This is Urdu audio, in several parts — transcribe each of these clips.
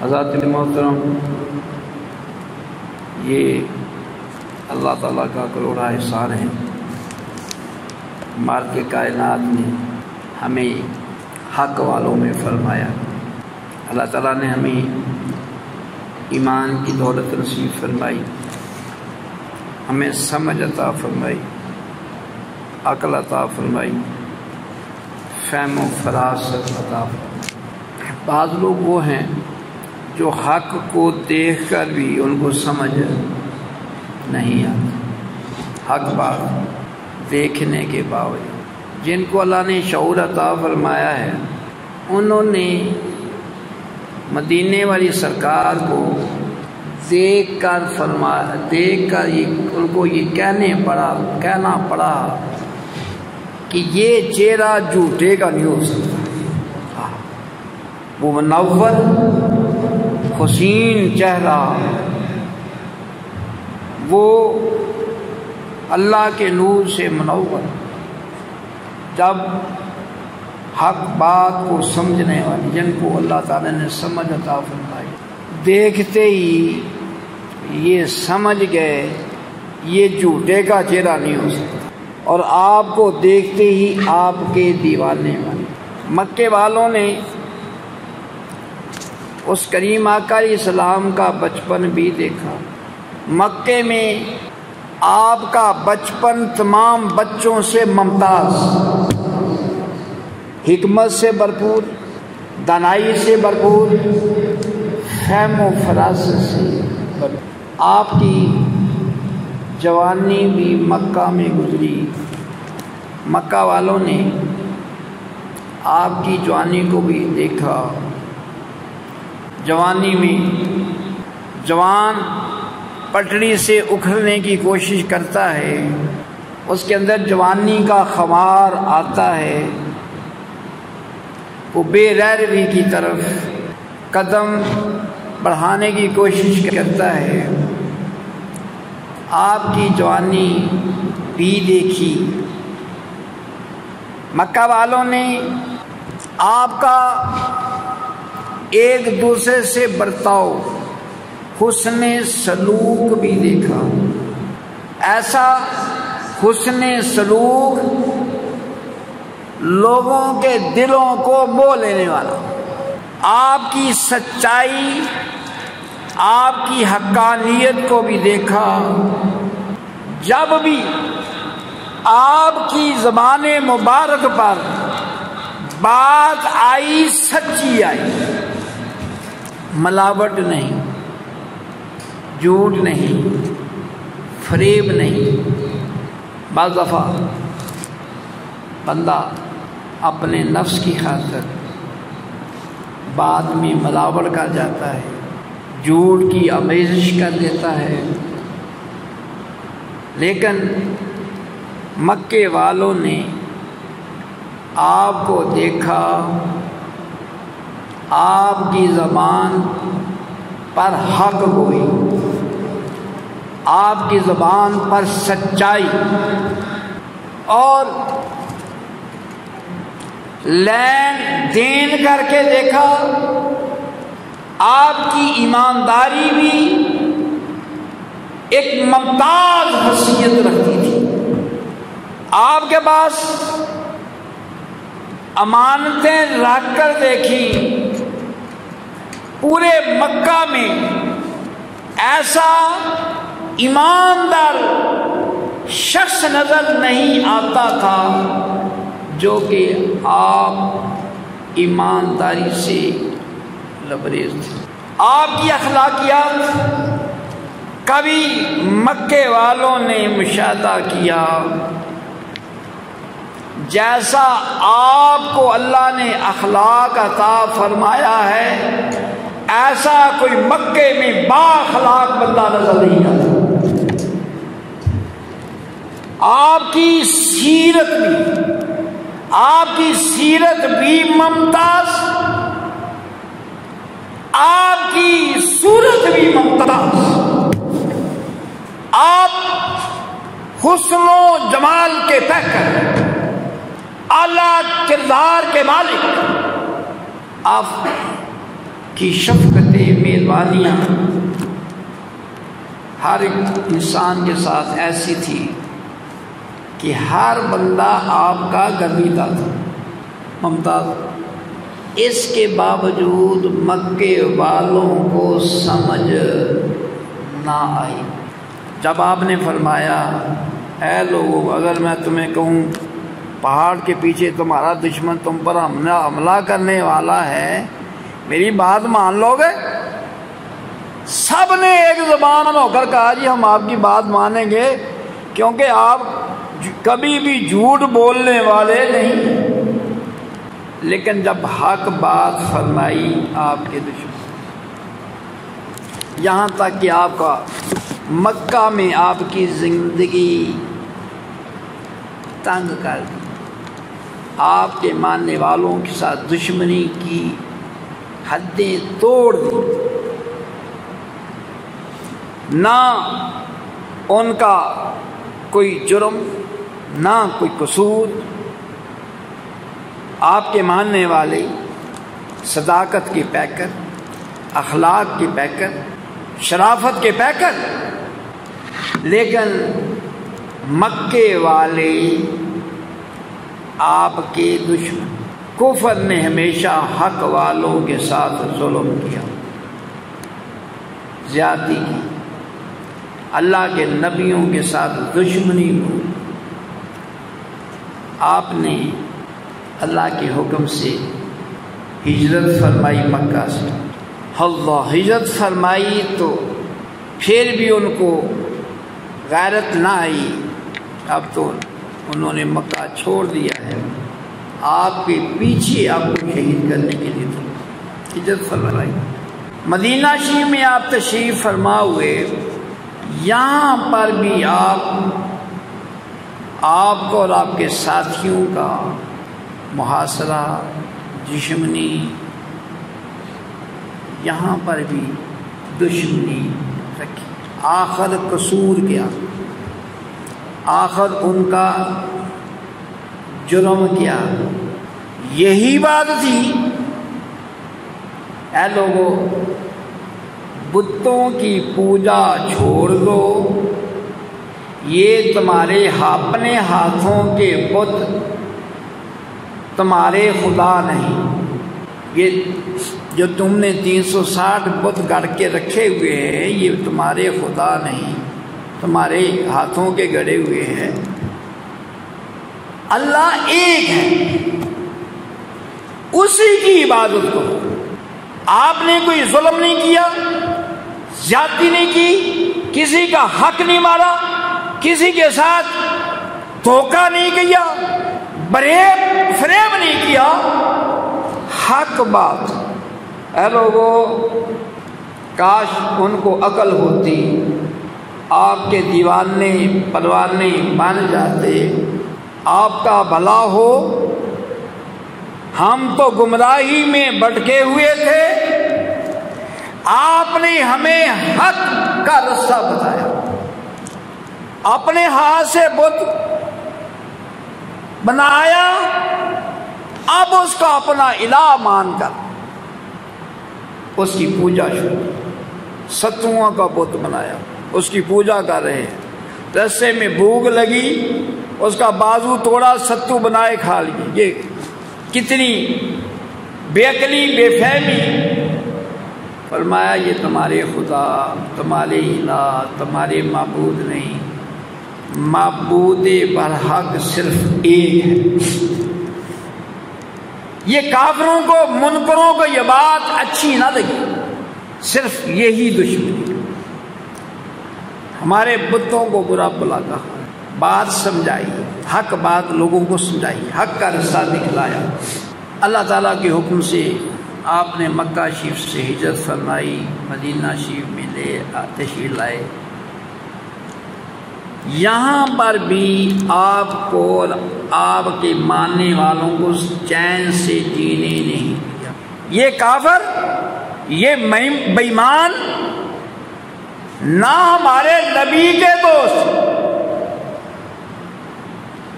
حضرات محترم، یہ اللہ تعالیٰ کا کروڑا احسان ہے، مالک کائنات نے ہمیں حق والوں میں فرمایا۔ اللہ تعالیٰ نے ہمیں ایمان کی دولت نصیب فرمائی، ہمیں سمجھ عطا فرمائی، عقل عطا فرمائی، فہم و فراست عطا فرمائی۔ بعض لوگ وہ ہیں جو حق کو دیکھ کر بھی ان کو سمجھ نہیں آتا، حق بات دیکھنے کے باوجود۔ جن کو اللہ نے شعور عطا فرمایا ہے، انہوں نے مدینے والی سرکار کو دیکھ کر ان کو یہ کہنا پڑا کہ یہ چہرہ جھوٹے کا نہیں ہو سکتا۔ وہ منور حسین چہرہ، وہ اللہ کے نور سے منور، جب حق بات کو سمجھنے والی، جن کو اللہ تعالیٰ نے سمجھ عطا فرمائی، دیکھتے ہی یہ سمجھ گئے یہ جھوٹے کا چہرہ نہیں ہو سکتا، اور آپ کو دیکھتے ہی آپ کے دیوانے بنے۔ مکے والوں نے اس کریم آقا علیہ السلام کا بچپن بھی دیکھا۔ مکے میں آپ کا بچپن تمام بچوں سے ممتاز، حکمت سے بھرپور، دانائی سے بھرپور، فہم و فراست سے بھرپور۔ آپ کی جوانی بھی مکہ میں گزری۔ مکہ والوں نے آپ کی جوانی کو بھی دیکھا۔ جوانی میں جوان پٹڑی سے اکھڑنے کی کوشش کرتا ہے، اس کے اندر جوانی کا خمار آتا ہے، وہ بے رحمی کی طرف قدم بڑھانے کی کوشش کرتا ہے۔ آپ کی جوانی بھی دیکھی۔ مکہ والوں نے آپ کا ایک دوسرے سے برتاؤ، حسن سلوک بھی دیکھا۔ ایسا حسن سلوک لوگوں کے دلوں کو مو لینے والا۔ آپ کی سچائی، آپ کی حقانیت کو بھی دیکھا۔ جب بھی آپ کی زبان مبارک پر بات آئی، سچی آئی، ملاوٹ نہیں، جھوٹ نہیں، فریب نہیں۔ بعض دفعہ بندہ اپنے نفس کی خاطر بعد میں ملاوٹ کر جاتا ہے، جھوٹ کی آمیزش کر دیتا ہے، لیکن مکے والوں نے آپ کو دیکھا، آپ کی زبان پر حق گوئی، آپ کی زبان پر سچائی اور لین دین کر کے دیکھا۔ آپ کی ایمانداری بھی ایک ممتاز حیثیت رکھتی تھی۔ آپ کے پاس امانتیں رکھ کر دیکھی، پورے مکہ میں ایسا ایماندار شخص نظر نہیں آتا تھا جو کہ آپ ایمانداری سے لبریز تھے۔ آپ کی اخلاقیات کبھی مکے والوں نے مشاہدہ کیا، جیسا آپ کو اللہ نے اخلاق عطا فرمایا ہے، ایسا کوئی مکے میں با اخلاق بندہ نظر نہیں آتا۔ آپ کی سیرت بھی ممتاز، آپ کی صورت بھی ممتاز، آپ حسن و جمال کے پیکر، اعلیٰ کردار کے مالک، آپ کی شفقت مہربانیاں ہر انسان کے ساتھ ایسی تھی کہ ہر بندہ آپ کا گرویدہ تھا، ممتاز۔ اس کے باوجود مکے والوں کو سمجھ نہ آئی جب آپ نے فرمایا اے لوگو، اگر میں تمہیں کہوں پہاڑ کے پیچھے تمہارا دشمن تم پر حملہ کرنے والا ہے، میری بات مان لو گے؟ سب نے ایک زبان ہو کر کہا جی ہم آپ کی بات مانیں گے، کیونکہ آپ کبھی بھی جھوٹ بولنے والے نہیں۔ لیکن جب حق بات فرمائی آپ کے دشمن، یہاں تک کہ آپ کا مکہ میں آپ کی زندگی تنگ کر دی، آپ کے ماننے والوں کے ساتھ دشمنی کی حدیں توڑ دی، نہ ان کا کوئی جرم نہ کوئی قصور، آپ کے ماننے والے صداقت کے پیکر، اخلاق کے پیکر، شرافت کے پیکر، لیکن مکے والے آپ کے دشمن۔ کفر نے ہمیشہ حق والوں کے ساتھ ظلم کیا، زیادتی کی، اللہ کے نبیوں کے ساتھ دشمنی ہو۔ آپ نے اللہ کے حکم سے ہجرت فرمائی مکہ سے، اللہ ہجرت فرمائی تو پھر بھی ان کو غیرت نہ آئی، اب تو انہوں نے مکہ چھوڑ دیا ہے، آپ کے پیچھے آپ کو شہید کرنے کے لیے تو ہجرت فرمائی۔ مدینہ شریف میں آپ تشریف فرما ہوئے، یہاں پر بھی آپ کو اور آپ کے ساتھیوں کا محاصرہ، دشمنی، یہاں پر بھی دشمنی رکھی۔ آخر قصور کیا؟ آخر ان کا جرم کیا؟ یہی بات تھی اے لوگو، بتوں کی پوجا چھوڑ دو، یہ تمہارے اپنے ہاتھوں کے بت تمہارے خدا نہیں، یہ جو تم نے 360 بت گڑھ کے رکھے ہوئے ہیں یہ تمہارے خدا نہیں، تمہارے ہاتھوں کے گڑے ہوئے ہیں۔ اللہ ایک ہے، اسی کی عبادت کرو۔ آپ نے کوئی ظلم نہیں کیا، زیادتی نہیں کی، کسی کا حق نہیں مارا، کسی کے ساتھ دھوکہ نہیں کیا، فریب نہیں کیا، حق بات۔ اے لوگو، کاش ان کو عقل ہوتی، آپ کے دیوانے پروانے بن جاتے، آپ کا بھلا ہو۔ ہم تو گمراہی میں بھٹکے ہوئے تھے، آپ نے ہمیں حق کا رستہ بتایا، اپنے ہاتھ سے بت بنایا، اب اس کا اپنا الہ مان کر اس کی پوجا شروع، ستوؤں کا بت بنایا، اس کی پوجا کر رہے ہیں۔ رستے میں بھوک لگی، اس کا بازو توڑا، ستو بنائے کھا لیے۔ یہ کتنی بے عقلی، بے فہمی۔ فرمایا یہ تمہارے خدا، تمہارے الہ، تمہارے معبود نہیں، معبود برحق صرف ایک ہے۔ یہ کافروں کو، منکروں کو یہ بات اچھی نہ لگی، صرف یہی دشمنی۔ ہمارے بتوں کو برا بلا کہا، بات سمجھائی، حق بات لوگوں کو سمجھائی، حق کا رستہ دکھلایا۔ اللہ تعالیٰ کے حکم سے آپ نے مکہ شریف سے ہجرت فرمائی، مدینہ شریف میں تشریف لائے۔ یہاں پر بھی آپ کو اور آپ کے ماننے والوں کو چین سے جینے نہیں دیا۔ یہ کافر، یہ بے ایمان نہ ہمارے نبی کے دوست،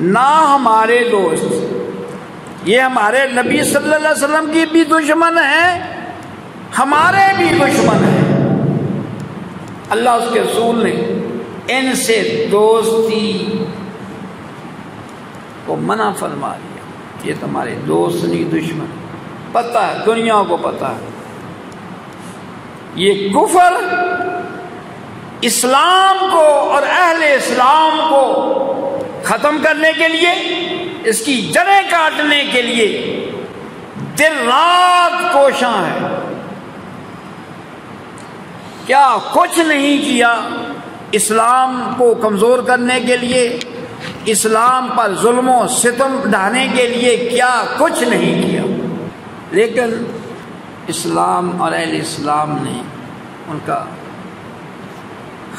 نہ ہمارے دوست، یہ ہمارے نبی صلی اللہ علیہ وسلم کی بھی دشمن ہیں، ہمارے بھی دشمن ہیں، اللہ اس کے رسول نے ان سے دوستی کو منع فرما دیا، یہ تمہارے دوست نہیں دشمن، پتہ ہے، دنیا کو پتہ ہے۔ یہ کفر اسلام کو اور اہل اسلام کو ختم کرنے کے لیے، اس کی جڑیں کاٹنے کے لیے دن رات کوشاں ہے۔ کیا کچھ نہیں کیا اسلام کو کمزور کرنے کے لیے، اسلام پر ظلم و ستم ڈھانے کے لیے، کیا کچھ نہیں کیا، لیکن اسلام اور اہل اسلام نے ان کا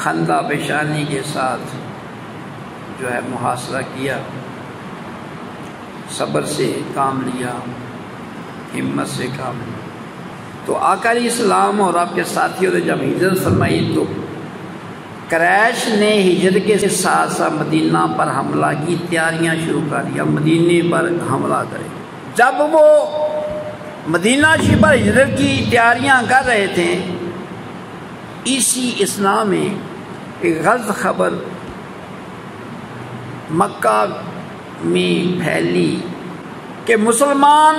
خندہ پیشانی کے ساتھ جو ہے محاصرہ کیا، صبر سے کام لیا، ہمت سے کام لیا۔ تو آقا علیہ السلام اور آپ کے ساتھیوں نے جب ہجرت فرمائی تو قریش نے ہجرت کے ساتھ ساتھ مدینہ پر حملہ کی تیاریاں شروع کر دیا، مدینے پر حملہ کرے۔ جب وہ مدینہ شریف پر ہجرت کی تیاریاں کر رہے تھے، اسی اثناء میں ایک غلط خبر مکہ میں پھیلی کہ مسلمان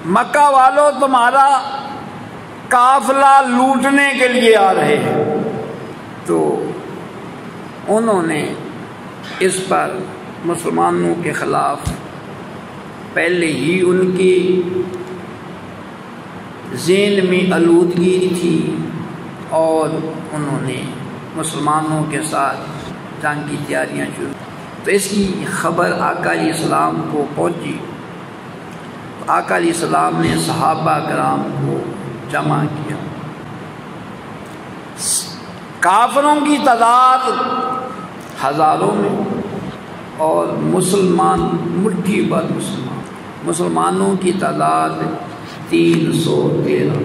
مکہ والوں تمہارا قافلہ لوٹنے کے لیے آ رہے ہیں۔ تو انہوں نے اس پر مسلمانوں کے خلاف پہلے ہی ان کی ذہن میں آلودگی تھی اور انہوں نے مسلمانوں کے ساتھ جنگ کی تیاریاں شروع۔ تو اس کی خبر آقا علیہ السلام کو پہنچی، آقا علیہ السلام نے صحابہ کرام کو جمع کیا۔ کافروں کی تعداد ہزاروں میں اور مسلمان مٹھی بھر مسلمانوں کی تعداد 313۔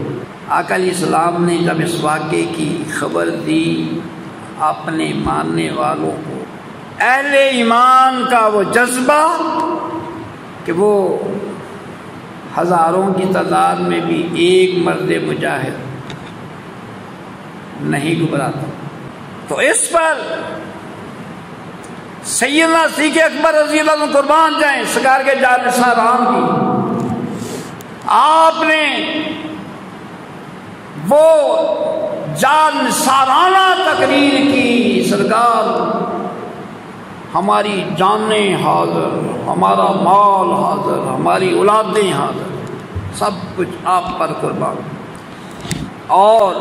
آقا علیہ السلام نے جب اس واقعے کی خبر دی اپنے ماننے والوں کو، اہل ایمان کا وہ جذبہ کہ وہ ہزاروں کی تعداد میں بھی ایک مرد مجاہد نہیں گھبراتا، تو اس پر سیدنا صدیق اکبر رضی اللہ عنہ قربان جائیں، سرکار کے جانثار عام کی آپ نے وہ جانثارانہ تقریر کی، سرکار ہماری جانیں حاضر، ہمارا مال حاضر، ہماری اولادیں حاضر، سب کچھ آپ پر قربان۔ اور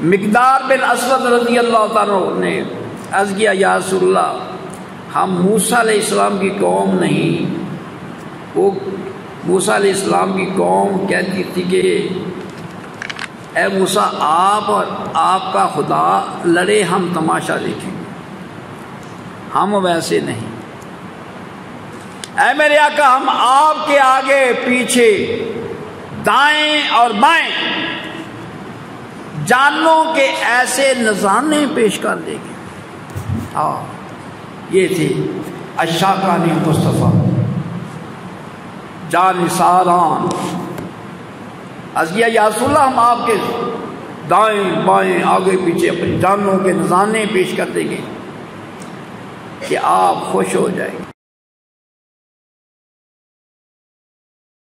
مقدار بن اسود رضی اللہ تعالیٰ نے عرض کیا، یا رسول اللہ، ہم موسیٰ علیہ السلام کی قوم نہیں۔ وہ موسیٰ علیہ السلام کی قوم کہتی تھی کہ اے موسیٰ، آپ اور آپ کا خدا لڑے ہم تماشا دیکھیں، ہم ویسے نہیں۔ اے میرے آقا، ہم آپ کے آگے پیچھے دائیں اور بائیں جانوں کے ایسے نذرانے پیش کر دیں گے۔ یہ تھے عشاقان مصطفیٰ، جانثاران۔ یا رسول اللہ، ہم آپ کے دائیں بائیں آگے پیچھے اپنی جانوں کے نذرانے پیش کر دیں گے کہ آپ خوش ہو جائیں گے۔